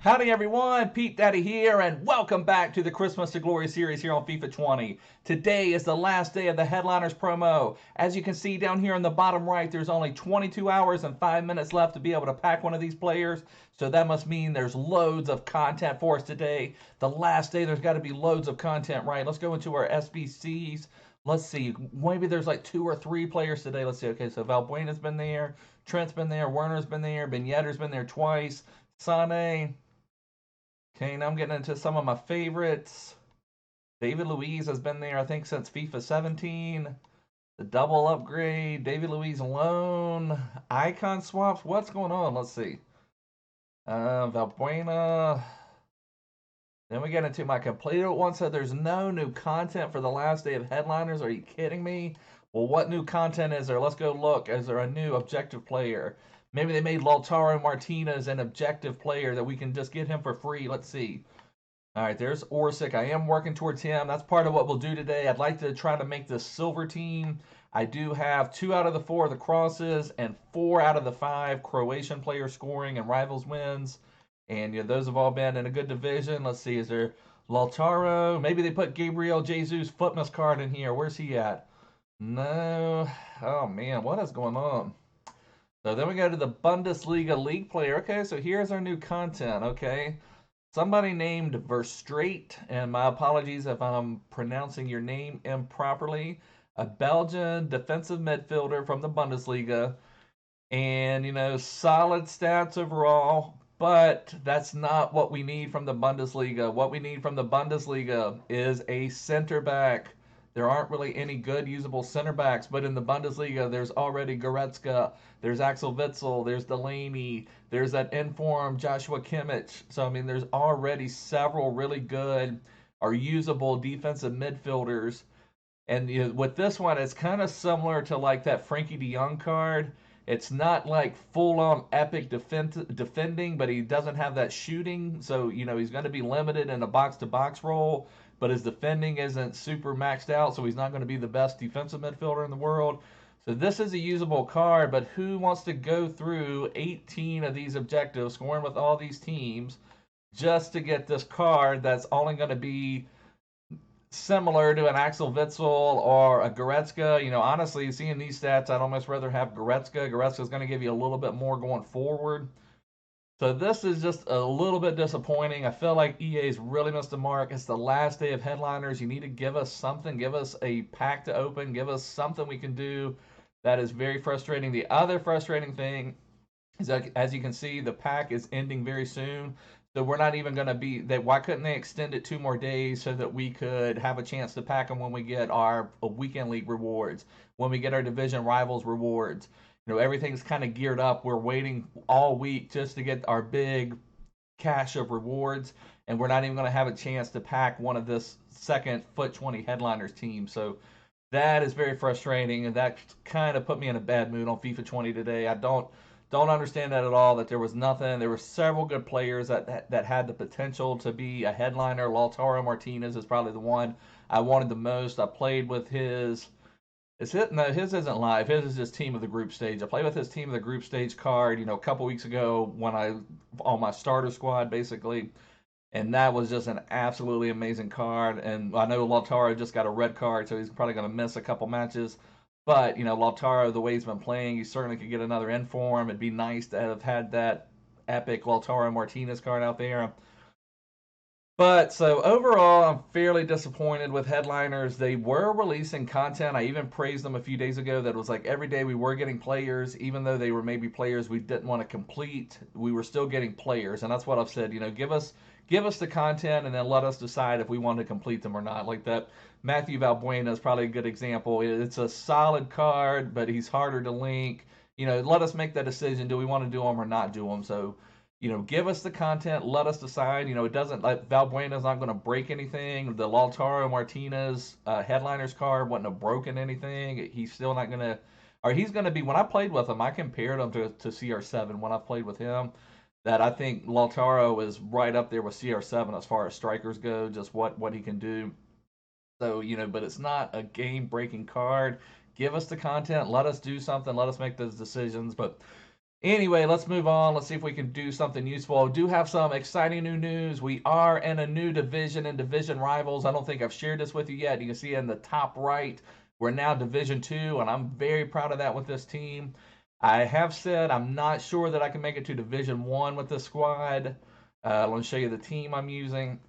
Howdy everyone, Pete Daddy here, and welcome back to the Christmas to Glory series here on FIFA 20. Today is the last day of the Headliners promo. As you can see down here in the bottom right, there's only 22 hours and 5 minutes left to be able to pack one of these players. So that must mean there's loads of content for us today. The last day, there's got to be loads of content, right? Let's go into our SBCs. Let's see, maybe there's like 2 or 3 players today. Let's see, okay, so Valbuena's been there, Trent's been there, Werner's been there, Ben Yedder's been there twice, Sane. Okay, now I'm getting into some of my favorites. David Luiz has been there, I think, since FIFA 17. The double upgrade, David Luiz loan, icon swaps. What's going on? Let's see. Valbuena. Then we get into my completed one. So there's no new content for the last day of Headliners. Are you kidding me? Well, what new content is there? Let's go look. Is there a new objective player? Maybe they made Lautaro Martinez an objective player that we can just get him for free. Let's see. All right, there's Orsic. I am working towards him. That's part of what we'll do today. I'd like to try to make this silver team. I do have 2 out of the 4 of the crosses and 4 out of the 5 Croatian players scoring and rivals wins. And those have all been in a good division. Let's see, is there Lautaro? Maybe they put Gabriel Jesus Footmas card in here. Where's he at? No. Oh, man, what is going on? So then we go to the Bundesliga league player. Okay, so here's our new content, okay? Somebody named Verstraete, and my apologies if I'm pronouncing your name improperly. A Belgian defensive midfielder from the Bundesliga. And, solid stats overall, but that's not what we need from the Bundesliga. What we need from the Bundesliga is a center back. There aren't really any good usable center backs, but in the Bundesliga, there's already Goretzka, there's Axel Witsel, there's Delaney, there's that informed Joshua Kimmich. So, I mean, there's already several really good or usable defensive midfielders. And with this one, it's kind of similar to like that Frankie de Jong card. It's not like full-on epic defending, but he doesn't have that shooting. So, he's going to be limited in a box-to-box role, but his defending isn't super maxed out, so he's not going to be the best defensive midfielder in the world. So this is a usable card, but who wants to go through 18 of these objectives, scoring with all these teams, just to get this card that's only going to be similar to an Axel Witsel or a Goretzka? Honestly, seeing these stats, I'd almost rather have Goretzka. Goretzka's going to give you a little bit more going forward. So this is just a little bit disappointing. I feel like EA's really missed the mark. It's the last day of Headliners. You need to give us something. Give us a pack to open. Give us something we can do. That is very frustrating. The other frustrating thing is that, as you can see, the pack is ending very soon. So we're not even going to be. Why couldn't they extend it 2 more days so that we could have a chance to pack them when we get our weekend league rewards, when we get our division rivals rewards? Everything's kind of geared up. We're waiting all week just to get our big cache of rewards, and we're not even going to have a chance to pack one of this second FUT 20 Headliners team. So that is very frustrating, and that kind of put me in a bad mood on FIFA 20 today. I don't understand that at all, that there was nothing. There were several good players that had the potential to be a headliner. Lautaro Martinez is probably the one I wanted the most. I played with his. No, his isn't live. His is just team of the group stage. I played with his team of the group stage card, a couple weeks ago when on my starter squad basically, and that was just an absolutely amazing card. And I know Lautaro just got a red card, so he's probably going to miss a couple matches. But Lautaro, the way he's been playing, he certainly could get another inform. It'd be nice to have had that epic Lautaro Martinez card out there. But so overall, I'm fairly disappointed with Headliners. They were releasing content. I even praised them a few days ago that was like every day we were getting players, even though they were maybe players we didn't want to complete. We were still getting players, and that's what I've said. Give us the content, and then let us decide if we want to complete them or not. Like that Matthew Valbuena is probably a good example. It's a solid card, but he's harder to link. Let us make that decision. Do we want to do them or not do them? So. Give us the content. Let us decide. It doesn't like Valbuena's not going to break anything. The Lautaro Martinez Headliners card wouldn't have broken anything. He's still not going to, or he's going to be. When I played with him, I compared him to CR7 when I played with him. That I think Lautaro is right up there with CR7 as far as strikers go. Just what he can do. So but it's not a game-breaking card. Give us the content. Let us do something. Let us make those decisions. But Anyway, let's move on. Let's see if we can do something useful. I do have some exciting new news. We are in a new division in Division Rivals. I don't think I've shared this with you yet. You can see in the top right, we're now Division 2, and I'm very proud of that with this team. I have said I'm not sure that I can make it to Division 1 with this squad. Let me show you the team I'm using.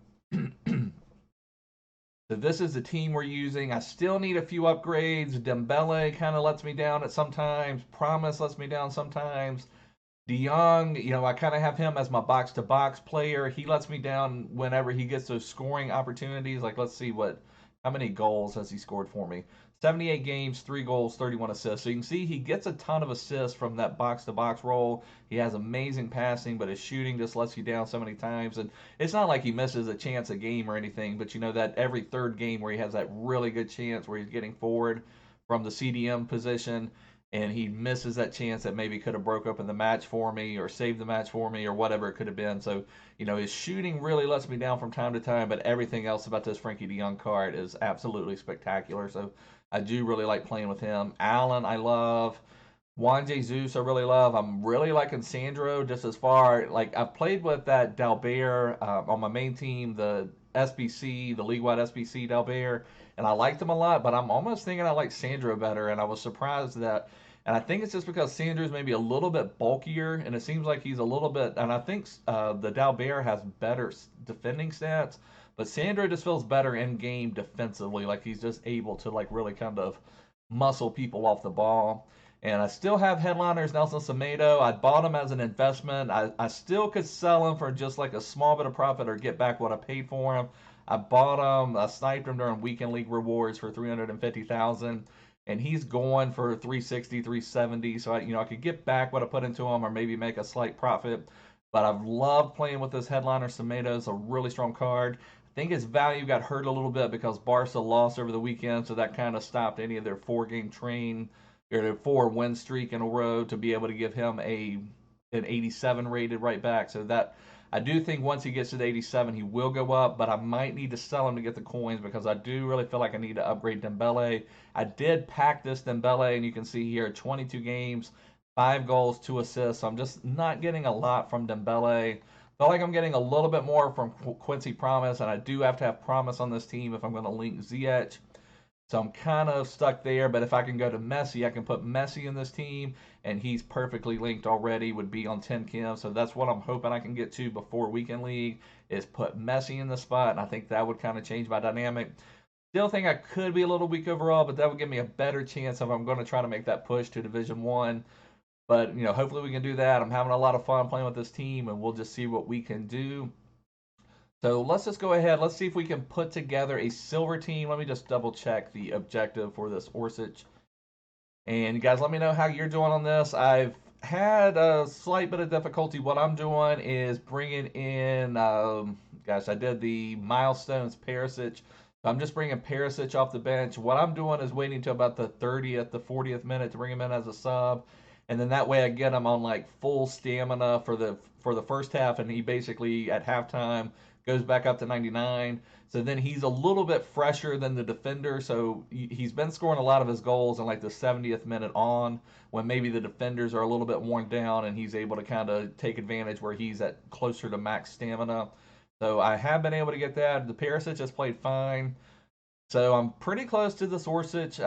So this is the team we're using. I still need a few upgrades. Dembele kind of lets me down at sometimes. Promise lets me down sometimes. De Jong, I kind of have him as my box-to-box player. He lets me down whenever he gets those scoring opportunities. Like, let's see how many goals has he scored for me? 78 games, 3 goals, 31 assists. So you can see he gets a ton of assists from that box-to-box role. He has amazing passing, but his shooting just lets you down so many times. And it's not like he misses a chance a game or anything, but that every third game where he has that really good chance where he's getting forward from the CDM position, and he misses that chance that maybe could have broke open the match for me or saved the match for me or whatever it could have been. So, his shooting really lets me down from time to time, but everything else about this Frankie de Jong card is absolutely spectacular. So I do really like playing with him. Allen, I love. Juan Jesus, I really love. I'm really liking Sandro just as far. Like, I've played with that Dalbert on my main team, the SBC, the league-wide SBC Dalbert, and I liked him a lot, but I'm almost thinking I like Sandro better, and I was surprised that. And I think it's just because Sandro's maybe a little bit bulkier, and it seems like he's a little bit. And I think the Dalbert has better defending stats, but Sandro just feels better in game defensively. Like he's just able to like really kind of muscle people off the ball. And I still have Headliners Nelson Semedo. I bought him as an investment. I still could sell him for just like a small bit of profit or get back what I paid for him. I bought him. I sniped him during weekend league rewards for 350,000, and he's going for 360, 370. So I could get back what I put into him or maybe make a slight profit. But I've loved playing with this Headliner Semedo. It's a really strong card. I think his value got hurt a little bit because Barca lost over the weekend, so that kind of stopped any of their 4-game train or their 4-win streak in a row to be able to give him an 87 rated right back. So that I do think once he gets to the 87, he will go up, but I might need to sell him to get the coins because I do really feel like I need to upgrade Dembele. I did pack this Dembele, and you can see here 22 games, 5 goals, 2 assists. So I'm just not getting a lot from Dembele. Feel like I'm getting a little bit more from Quincy Promise, and I do have to have Promise on this team if I'm going to link Ziyech. So I'm kind of stuck there, but if I can go to Messi, I can put Messi in this team, and he's perfectly linked already, would be on 10 Kim. So that's what I'm hoping I can get to before Weekend League, is put Messi in the spot, and I think that would kind of change my dynamic. Still think I could be a little weak overall, but that would give me a better chance if I'm going to try to make that push to Division 1. But, hopefully we can do that. I'm having a lot of fun playing with this team, and we'll just see what we can do. So let's just go ahead. Let's see if we can put together a silver team. Let me just double check the objective for this Orsic. And you guys, let me know how you're doing on this. I've had a slight bit of difficulty. What I'm doing is bringing in, I did the milestones Perisic. So I'm just bringing Perisic off the bench. What I'm doing is waiting until about the 30th, the 40th minute to bring him in as a sub. And then that way I get him on like full stamina for the first half, and he basically at halftime goes back up to 99. So then he's a little bit fresher than the defender. So he's been scoring a lot of his goals in like the 70th minute on, when maybe the defenders are a little bit worn down, and he's able to kind of take advantage where he's at closer to max stamina. So I have been able to get that. The Perisic has played fine. So I'm pretty close to this Orsic.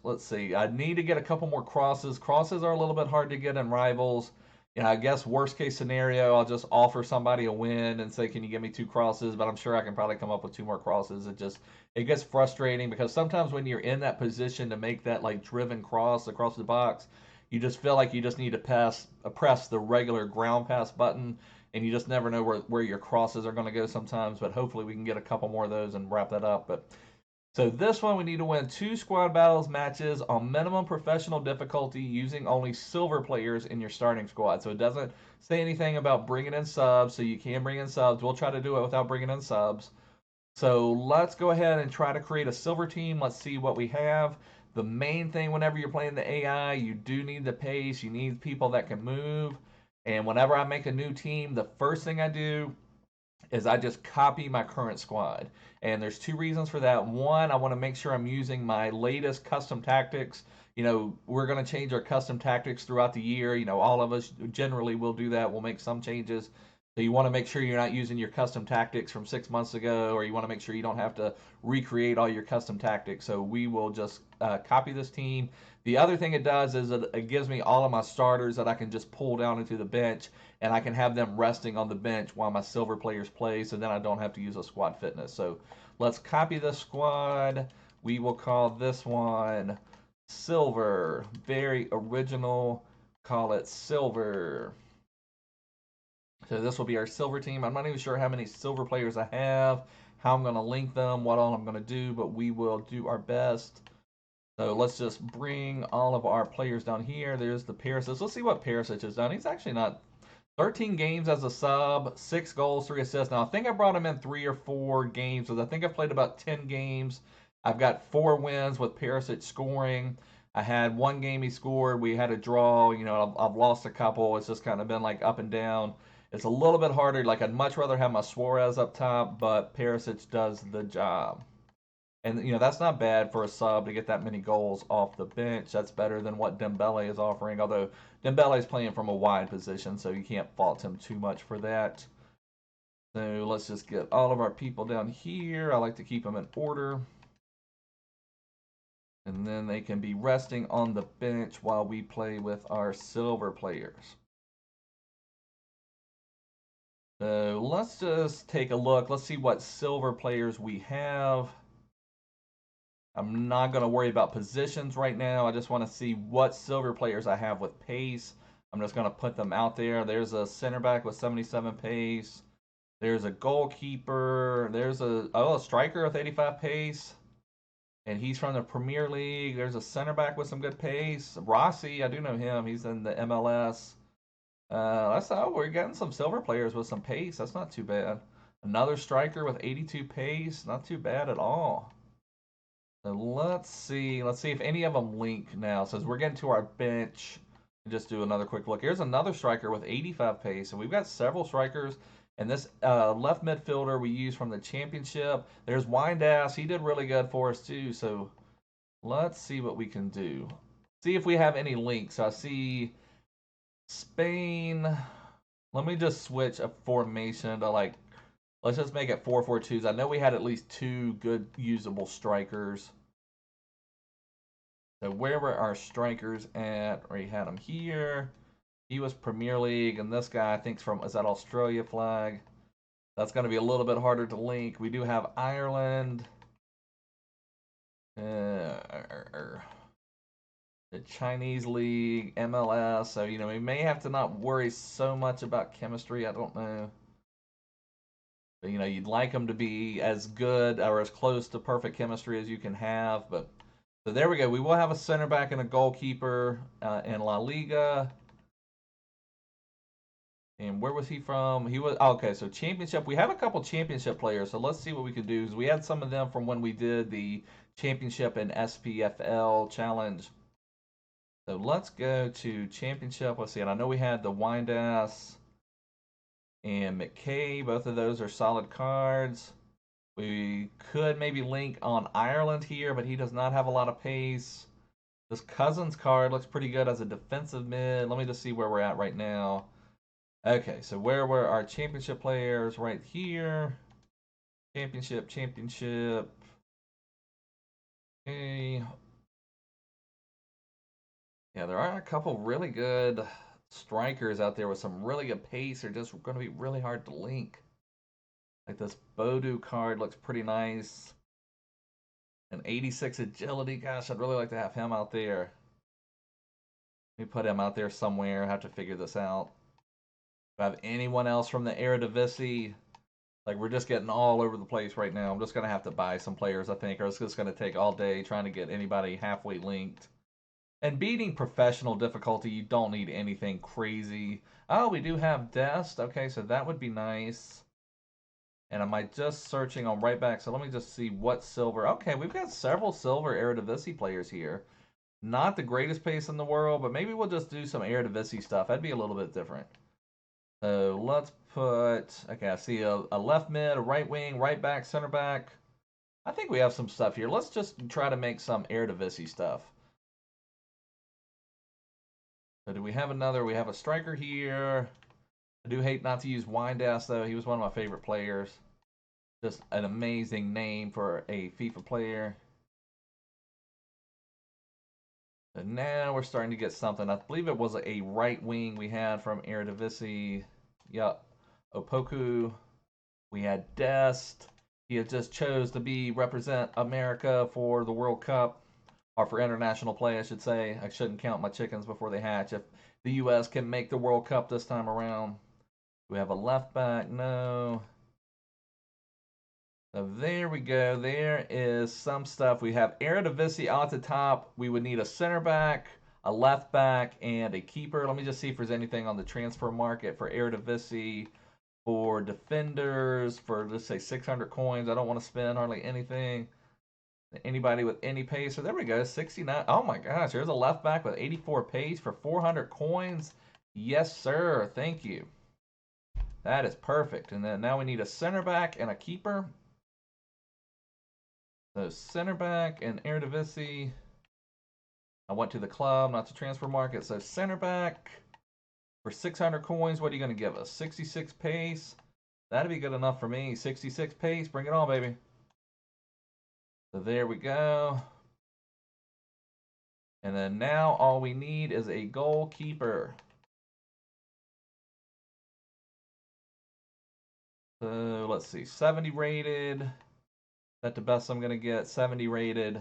Let's see, I need to get a couple more crosses. Crosses are a little bit hard to get in Rivals. I guess worst case scenario, I'll just offer somebody a win and say, can you give me 2 crosses? But I'm sure I can probably come up with 2 more crosses. It gets frustrating because sometimes when you're in that position to make that like driven cross across the box, you just feel like you just need to press the regular ground pass button, and you just never know where your crosses are going to go sometimes. But hopefully we can get a couple more of those and wrap that up. But so this one, we need to win 2 squad battles matches on minimum professional difficulty using only silver players in your starting squad. So it doesn't say anything about bringing in subs, so you can bring in subs. We'll try to do it without bringing in subs. So let's go ahead and try to create a silver team. Let's see what we have. The main thing whenever you're playing the AI, you do need the pace. You need people that can move. And whenever I make a new team, the first thing I do is I just copy my current squad. And there's 2 reasons for that. One, I want to make sure I'm using my latest custom tactics, you know, we're going to change our custom tactics throughout the year. You know, all of us generally will do that. We'll make some changes. So you want to make sure you're not using your custom tactics from 6 months ago, or you want to make sure you don't have to recreate all your custom tactics. So we will just copy this team. The other thing it does is it gives me all of my starters that I can just pull down into the bench, and I can have them resting on the bench while my silver players play, so then I don't have to use a squad fitness. So let's copy this squad. We will call this one Silver. Very original. Call it Silver. So this will be our silver team. I'm not even sure how many silver players I have, how I'm going to link them, what all I'm going to do, but we will do our best. So let's just bring all of our players down here. There's the Perisic. Let's see what Perisic has done. He's actually not 13 games as a sub, 6 goals, 3 assists. Now, I think I brought him in 3 or 4 games, because I think I've played about 10 games. I've got 4 wins with Perisic scoring. I had 1 game he scored. We had a draw. You know, I've lost a couple. It's just kind of been like up and down. It's a little bit harder. Like, I'd much rather have my Suarez up top, but Perisic does the job. And, you know, that's not bad for a sub to get that many goals off the bench. That's better than what Dembele is offering, although Dembele is playing from a wide position, so you can't fault him too much for that. So let's just get all of our people down here. I like to keep them in order. And then they can be resting on the bench while we play with our silver players. So let's just take a look. Let's see what silver players we have. I'm not going to worry about positions right now. I just want to see what silver players I have with pace. I'm just going to put them out there. There's a center back with 77 pace. There's a goalkeeper. There's a striker with 85 pace. And he's from the Premier League. There's a center back with some good pace. Rossi, I do know him. He's in the MLS. We're getting some silver players with some pace. That's not too bad. Another striker with 82 pace. Not too bad at all. So let's see. Let's see if any of them link now. So as we're getting to our bench, just do another quick look. Here's another striker with 85 pace. And we've got several strikers. And this left midfielder we use from the championship. There's Windass. He did really good for us too. So let's see what we can do. See if we have any links. I see Spain. Let me just switch a formation to let's just make it 4-4-2s. I know we had at least 2 good usable strikers. So where were our strikers at? We had him here. He was Premier League, and this guy I think is that Australia flag. That's going to be a little bit harder to link. We do have Ireland. The Chinese League, MLS. So, you know, we may have to not worry so much about chemistry. I don't know. But, you know, you'd like them to be as good or as close to perfect chemistry as you can have. But so there we go. We will have a center back and a goalkeeper in La Liga. And where was he from? He was okay. So championship. We have a couple championship players. So let's see what we can do. We had some of them from when we did the championship and SPFL challenge. So let's go to championship. Let's see. And I know we had the Windass and McKay. Both of those are solid cards. We could maybe link on Ireland here, but he does not have a lot of pace. This Cousins card looks pretty good as a defensive mid. Let me just see where we're at right now. Okay, so where were our championship players? Right here. Championship. Okay. Yeah, there are a couple really good strikers out there with some really good pace. They're just going to be really hard to link. Like this Bodu card looks pretty nice. An 86 agility. Gosh, I'd really like to have him out there. Let me put him out there somewhere. I have to figure this out. Do I have anyone else from the Eredivisie? Like, we're just getting all over the place right now. I'm just going to have to buy some players, I think, or it's just going to take all day trying to get anybody halfway linked. And beating professional difficulty, you don't need anything crazy. Oh, we do have Dest. Okay, so that would be nice. And am I just searching on right back? So let me just see what silver. Okay, we've got several silver Eredivisie players here. Not the greatest pace in the world, but maybe we'll just do some Eredivisie stuff. That'd be a little bit different. So let's put, okay, I see a left mid, a right wing, right back, center back. I think we have some stuff here. Let's just try to make some Eredivisie stuff. So do we have another? We have a striker here. I do hate not to use Windass, though. He was one of my favorite players. Just an amazing name for a FIFA player. And now we're starting to get something. I believe it was a right wing we had from Eredivisie. Yep. Opoku. We had Dest. He had just chose to represent America for the World Cup. Or for international play, I should say. I shouldn't count my chickens before they hatch. If the U.S. can make the World Cup this time around. We have a left back. No. So there we go. There is some stuff. We have Eredivisie out at the top. We would need a center back, a left back, and a keeper. Let me just see if there's anything on the transfer market for Eredivisie, for defenders, for let's say 600 coins. I don't want to spend hardly anything. Anybody with any pace. So there we go. 69. Oh my gosh. There's a left back with 84 pace for 400 coins. Yes, sir. Thank you. That is perfect. And then now we need a center back and a keeper. So center back and Eredivisie. I went to the club, not the transfer market. So center back for 600 coins. What are you going to give us? 66 pace. That'd be good enough for me. 66 pace. Bring it on, baby. So there we go. And then now all we need is a goalkeeper. So let's see. 70 rated. That's the best I'm going to get. 70 rated.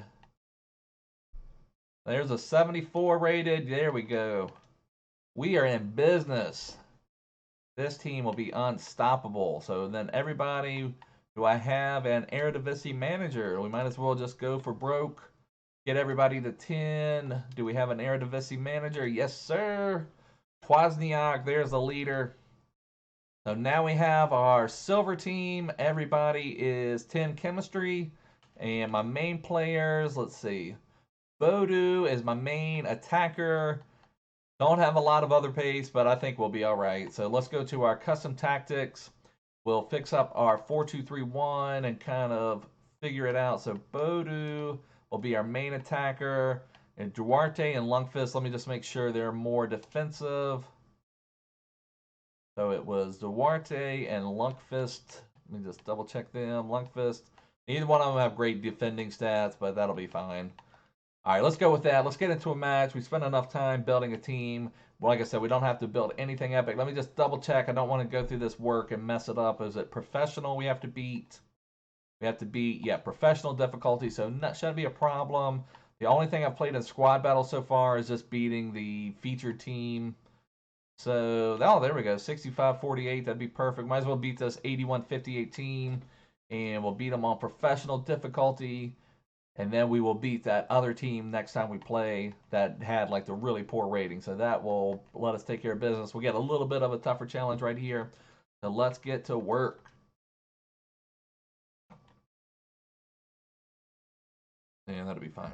There's a 74 rated. There we go. We are in business. This team will be unstoppable. So then everybody, do I have an Eredivisie manager? We might as well just go for broke. Get everybody to 10. Do we have an Eredivisie manager? Yes, sir. Wozniak, there's the leader. So now we have our silver team. Everybody is 10 chemistry. And my main players, let's see. Bodu is my main attacker. Don't have a lot of other pace, but I think we'll be all right. So let's go to our custom tactics. We'll fix up our 4-2-3-1 and kind of figure it out. So Bodu will be our main attacker. And Duarte and Lundqvist, let me just make sure they're more defensive. So it was Duarte and Lundqvist. Let me just double check them. Lundqvist. Neither one of them have great defending stats, but that'll be fine. All right, let's go with that. Let's get into a match. We spent enough time building a team. Well, like I said, we don't have to build anything epic. Let me just double check. I don't want to go through this work and mess it up. Is it professional we have to beat? We have to beat, yeah, professional difficulty, so that shouldn't be a problem. The only thing I've played in squad battle so far is just beating the featured team. So, oh, there we go, 65-48. That'd be perfect. Might as well beat this 81-58 team, and we'll beat them on professional difficulty. And then we will beat that other team next time we play that had like the really poor rating. So that will let us take care of business. We'll get a little bit of a tougher challenge right here. So let's get to work. Yeah, that'll be fine.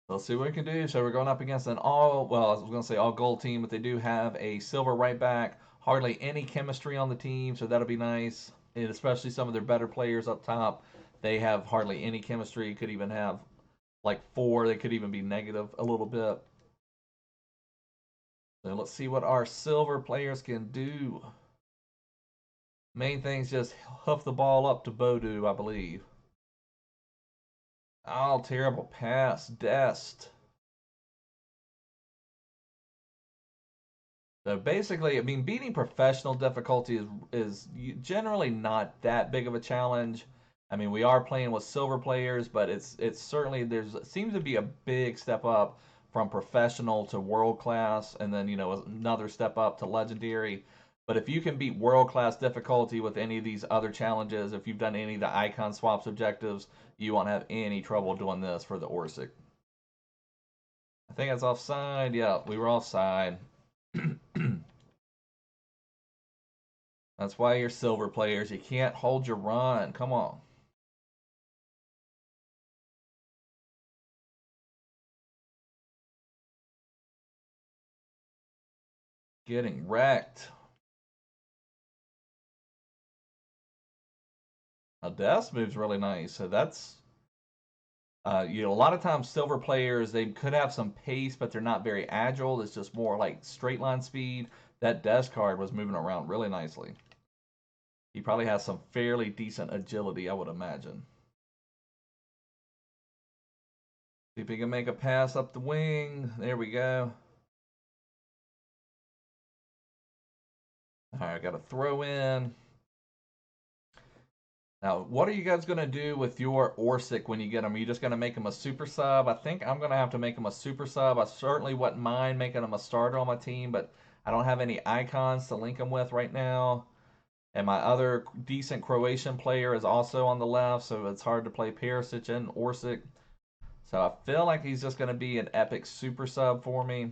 Let's see what we can do. So we're going up against an well, I was going to say all gold team, but they do have a silver right back. Hardly any chemistry on the team, so that'll be nice. And especially some of their better players up top. They have hardly any chemistry. Could even have like 4. They could even be negative a little bit. So let's see what our silver players can do. Main thing's just huff the ball up to Bodu, I believe. Oh, terrible pass. Dest. So basically, I mean, beating professional difficulty is generally not that big of a challenge. I mean, we are playing with silver players, but it's certainly it seems to be a big step up from professional to world class, and then another step up to legendary. But if you can beat world class difficulty with any of these other challenges, if you've done any of the icon swaps objectives, you won't have any trouble doing this for the Orsic. I think it's offside. Yeah, we were offside. That's why you're silver players. You can't hold your run. Come on. Getting wrecked. Now, Death moves really nice. So that's You know, a lot of times silver players, they could have some pace, but they're not very agile. It's just more like straight line speed. That Des card was moving around really nicely. He probably has some fairly decent agility, I would imagine. See if he can make a pass up the wing. There we go. All right, I got a throw in. Now, what are you guys going to do with your Orsic when you get him? Are you just going to make him a super sub? I think I'm going to have to make him a super sub. I certainly wouldn't mind making him a starter on my team, but I don't have any icons to link him with right now. And my other decent Croatian player is also on the left, so it's hard to play Perisic and Orsic. So I feel like he's just going to be an epic super sub for me.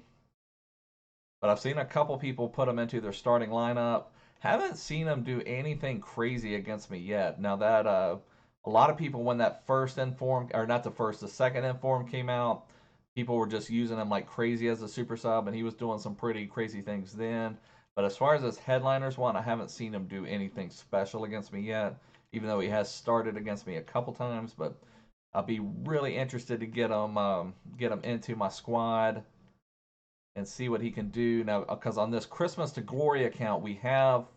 But I've seen a couple people put him into their starting lineup. Haven't seen him do anything crazy against me yet. Now that a lot of people, when that first inform, or not the first, the second inform came out, people were just using him like crazy as a super sub, and he was doing some pretty crazy things then. But as far as this headliners one, I haven't seen him do anything special against me yet, even though he has started against me a couple times. But I'll be really interested to get him into my squad and see what he can do now. Because on this Christmas to Glory account, we have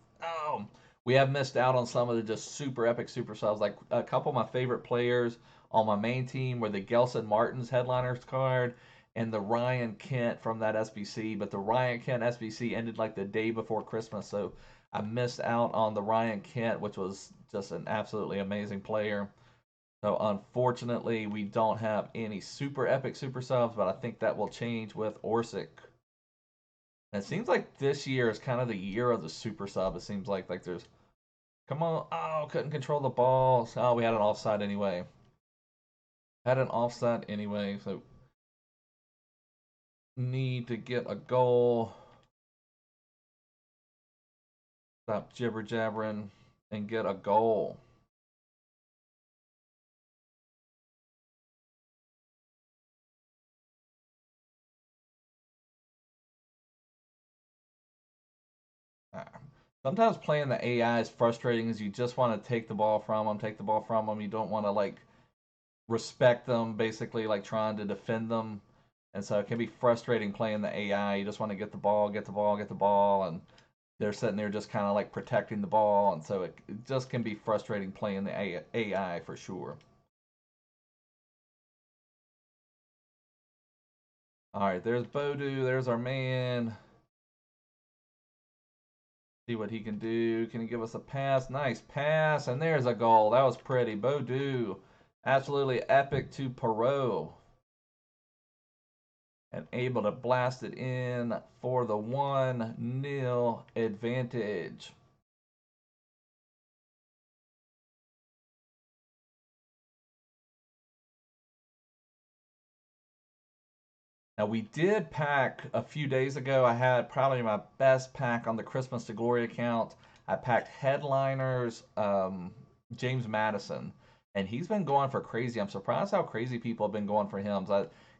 missed out on some of the just super epic super subs. Like a couple of my favorite players on my main team were the Gelson Martins headliners card and the Ryan Kent from that SBC. But the Ryan Kent SBC ended like the day before Christmas, so I missed out on the Ryan Kent, which was just an absolutely amazing player. So unfortunately, we don't have any super epic super subs, but I think that will change with Orsic. And it seems like this year is kind of the year of the super sub. It seems like there's, come on, oh, couldn't control the ball. Oh, we had an offside anyway. Had an offside anyway, so need to get a goal. Stop jibber jabbering and get a goal. Ah. Sometimes playing the AI is frustrating as you just want to take the ball from them, take the ball from them. You don't want to like respect them, basically like trying to defend them. And so it can be frustrating playing the AI. You just want to get the ball, get the ball, get the ball, and they're sitting there just kind of like protecting the ball. And so it just can be frustrating playing the AI for sure. All right, there's Bodu. There's our man. See what he can do. Can he give us a pass? Nice pass. And there's a goal. That was pretty. Bodu. Absolutely epic to Perot. And able to blast it in for the 1-0 advantage. Now we did pack a few days ago. I had probably my best pack on the Christmas to Glory account. I packed Headliners, James Madison, and he's been going for crazy. I'm surprised how crazy people have been going for him.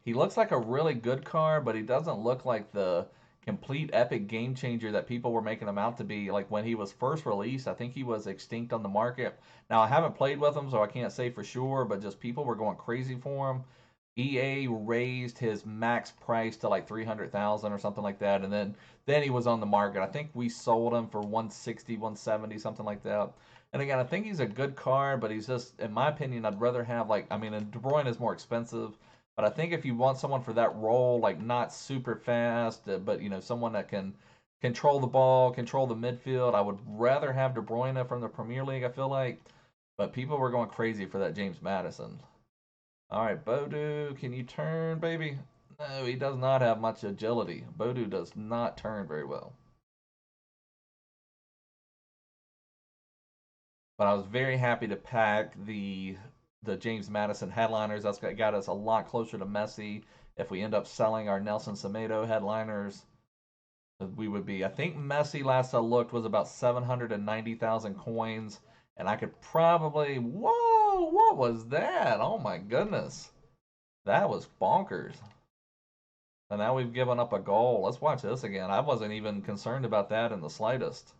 He looks like a really good card, but he doesn't look like the complete epic game changer that people were making him out to be. Like when he was first released, I think he was extinct on the market. Now I haven't played with him, so I can't say for sure, but just people were going crazy for him. EA raised his max price to like 300,000 or something like that, and then he was on the market. I think we sold him for 160, 170, something like that. And again, I think he's a good card, but he's just, in my opinion, I'd rather have like, I mean, and De Bruyne is more expensive, but I think if you want someone for that role, like not super fast, but you know, someone that can control the ball, control the midfield, I would rather have De Bruyne from the Premier League. I feel like, but people were going crazy for that James Madison. All right, Bodu, can you turn, baby? No, he does not have much agility. Bodu does not turn very well. But I was very happy to pack the James Madison headliners. That's got us a lot closer to Messi. If we end up selling our Nelson Semedo headliners, we would be. I think Messi last I looked was about 790,000 coins, and I could probably. Whoa! What was that? Oh my goodness, that was bonkers. And now we've given up a goal. Let's watch this again. I wasn't even concerned about that in the slightest.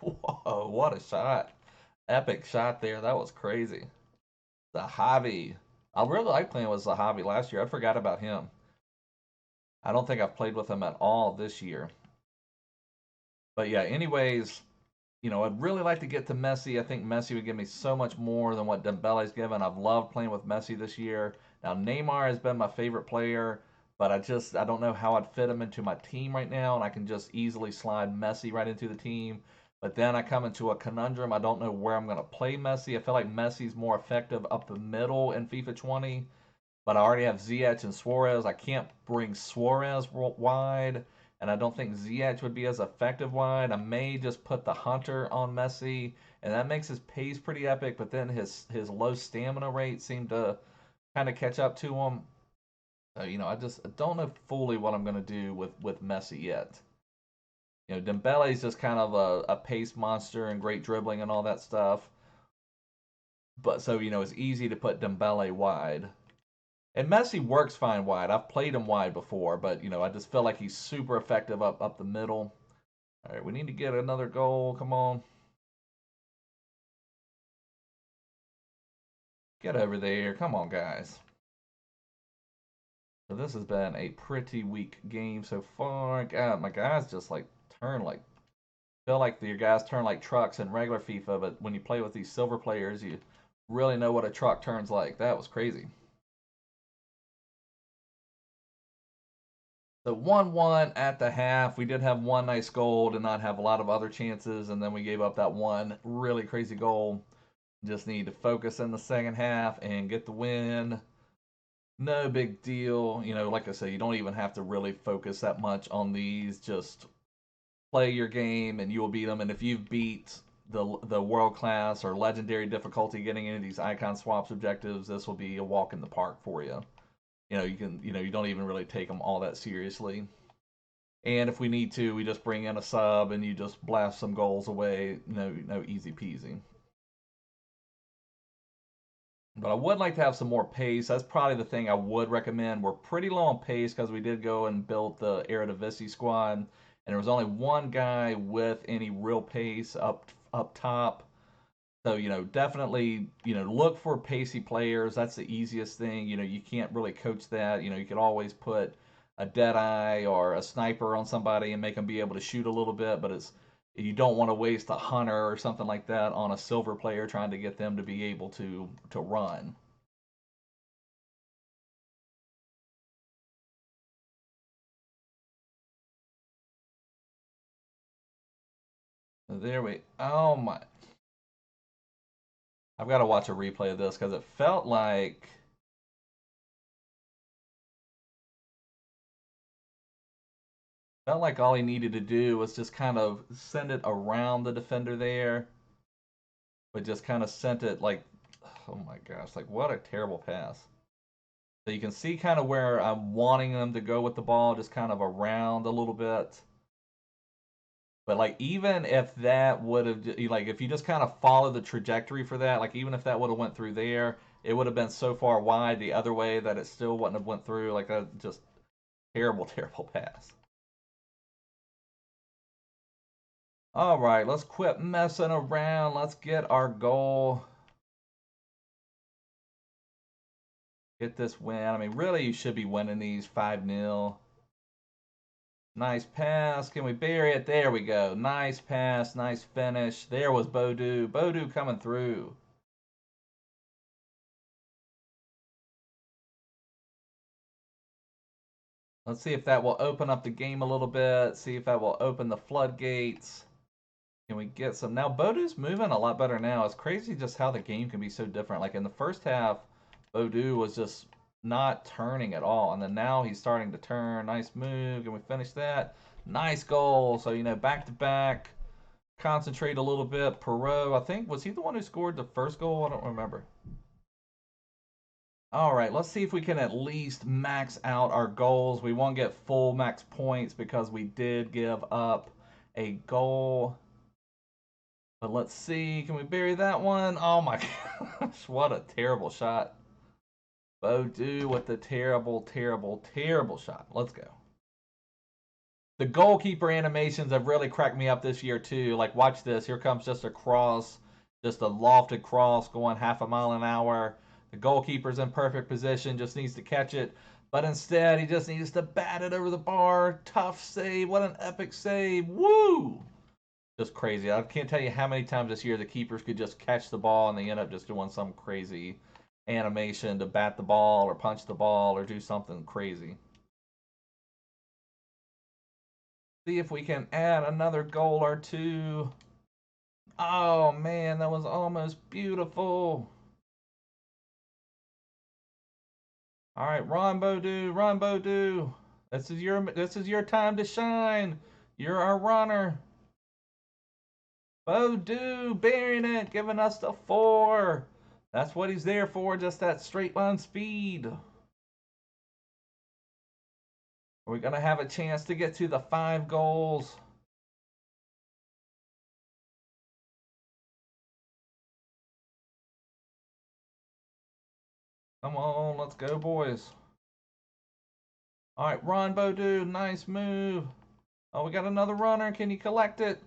Whoa, what a shot. Epic shot there. That was crazy. Zahavi. I really like playing with Zahavi last year. I forgot about him. I don't think I've played with him at all this year. But yeah, anyways, I'd really like to get to Messi. I think Messi would give me so much more than what Dembele's given. I've loved playing with Messi this year. Now, Neymar has been my favorite player, but I don't know how I'd fit him into my team right now, and I can just easily slide Messi right into the team. But then I come into a conundrum. I don't know where I'm going to play Messi. I feel like Messi's more effective up the middle in FIFA 20, but I already have Ziyech and Suarez. I can't bring Suarez wide, and I don't think Ziyech would be as effective wide. I may just put the Hunter on Messi, and that makes his pace pretty epic, but then his low stamina rate seemed to kind of catch up to him. I just don't know fully what I'm going to do with Messi yet. Dembele's just kind of a pace monster and great dribbling and all that stuff. But so, it's easy to put Dembele wide. And Messi works fine wide. I've played him wide before, but I just feel like he's super effective up the middle. All right, we need to get another goal. Come on. Get over there. Come on, guys. So this has been a pretty weak game so far. God, my guys just turn feel like your guys turn like trucks in regular FIFA, but when you play with these silver players, you really know what a truck turns like. That was crazy. So 1-1 at the half. We did have one nice goal, did not have a lot of other chances, and then we gave up that one really crazy goal. Just need to focus in the second half and get the win. No big deal. Like I said, you don't even have to really focus that much on these. Just play your game and you will beat them. And if you beat the world class or legendary difficulty getting into these icon swaps objectives, this will be a walk in the park for you. You don't even really take them all that seriously. And if we need to, we just bring in a sub and you just blast some goals away. No easy peasy. But I would like to have some more pace. That's probably the thing I would recommend. We're pretty low on pace because we did go and build the Eredivisie squad, and there was only one guy with any real pace up top. So definitely look for pacey players. That's the easiest thing. You can't really coach that. You could always put a dead eye or a sniper on somebody and make them be able to shoot a little bit, but you don't want to waste a hunter or something like that on a silver player trying to get them to be able to run. There we. Oh my! I've got to watch a replay of this because it felt like all he needed to do was just kind of send it around the defender there, but just kind of sent it oh my gosh, what a terrible pass. So you can see kind of where I'm wanting them to go with the ball, just kind of around a little bit. But even if that would have if you just kind of follow the trajectory for that, even if that would have went through there, it would have been so far wide the other way that it still wouldn't have went through. That just terrible, terrible pass. All right, let's quit messing around. Let's get our goal. Get this win. I mean, really, you should be winning these 5-0. Nice pass. Can we bury it? There we go. Nice pass. Nice finish. There was Bodu. Bodu coming through. Let's see if that will open up the game a little bit. See if that will open the floodgates. Can we get some? Now, Bodu's moving a lot better now. It's crazy just how the game can be so different. In the first half, Bodu was just not turning at all. And then now he's starting to turn. Nice move. Can we finish that? Nice goal. So, back to back. Concentrate a little bit. Perot, I think, was he the one who scored the first goal? I don't remember. All right, let's see if we can at least max out our goals. We won't get full max points because we did give up a goal. But let's see. Can we bury that one? Oh my gosh, what a terrible shot. Bodu with the terrible, terrible, terrible shot. Let's go. The goalkeeper animations have really cracked me up this year too. Watch this. Here comes just a cross, just a lofted cross going half a mile an hour. The goalkeeper's in perfect position, just needs to catch it. But instead, he just needs to bat it over the bar. Tough save. What an epic save. Woo! Just crazy. I can't tell you how many times this year the keepers could just catch the ball and they end up just doing some crazy animation to bat the ball or punch the ball or do something crazy. See if we can add another goal or two. Oh man, that was almost beautiful. All right, run, Bodoo, run, Bodoo. This is your time to shine. You're our runner. Bodoo, burying it, giving us the 4. That's what he's there for, just that straight line speed. We're going to have a chance to get to the 5 goals. Come on, let's go, boys. All right, run, Bodoo. Nice move. Oh, we got another runner. Can you collect it?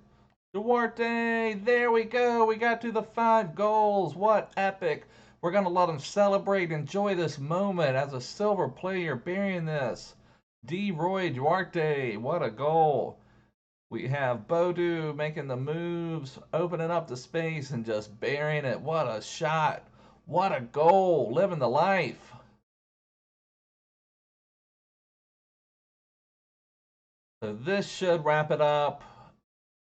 Duarte, there we go. We got to the 5 goals. What epic. We're going to let him celebrate, enjoy this moment as a silver player burying this. D. Roy Duarte, what a goal. We have Bodoo making the moves, opening up the space and just burying it. What a shot. What a goal. Living the life. So this should wrap it up.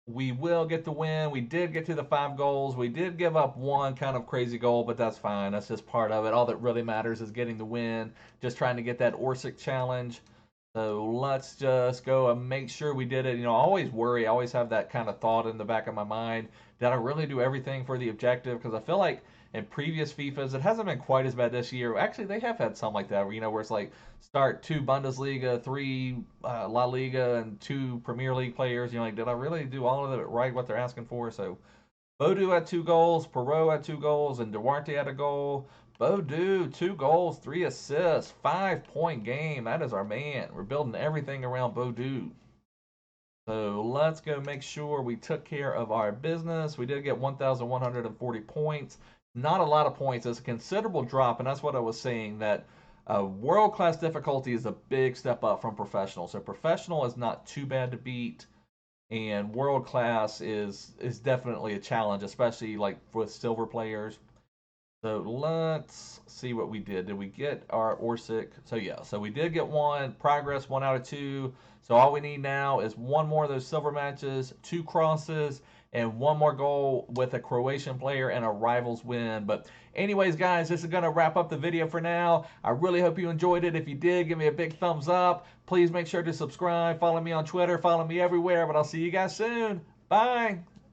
We will get the win. We did get to the 5 goals. We did give up one kind of crazy goal, but that's fine. That's just part of it. All that really matters is getting the win. Just trying to get that Orsic challenge. So let's just go and make sure we did it. You know, I always worry. I always have that kind of thought in the back of my mind. Did I really do everything for the objective? Because I feel like in previous FIFAs, it hasn't been quite as bad this year. Actually, they have had some like that, where, you know, where it's like start 2 Bundesliga, 3 La Liga, and 2 Premier League players. You know, like, did I really do all of it right, what they're asking for? So Bodoo had 2 goals, Perot had 2 goals, and Duarte had a goal. Bodoo, 2 goals, 3 assists, 5-point game. That is our man. We're building everything around Bodoo. So let's go make sure we took care of our business. We did get 1,140 points. Not a lot of points. It's a considerable drop, and that's what I was saying, that world-class difficulty is a big step up from professional. So professional is not too bad to beat, and world-class is definitely a challenge, especially like with silver players. So let's see what we did. Did we get our Orsic? So yeah, so we did get 1. Progress, 1 out of 2. So all we need now is 1 more of those silver matches, 2 crosses, and 1 more goal with a Croatian player and a rivals win. But anyways, guys, this is going to wrap up the video for now. I really hope you enjoyed it. If you did, give me a big thumbs up. Please make sure to subscribe. Follow me on Twitter. Follow me everywhere. But I'll see you guys soon. Bye.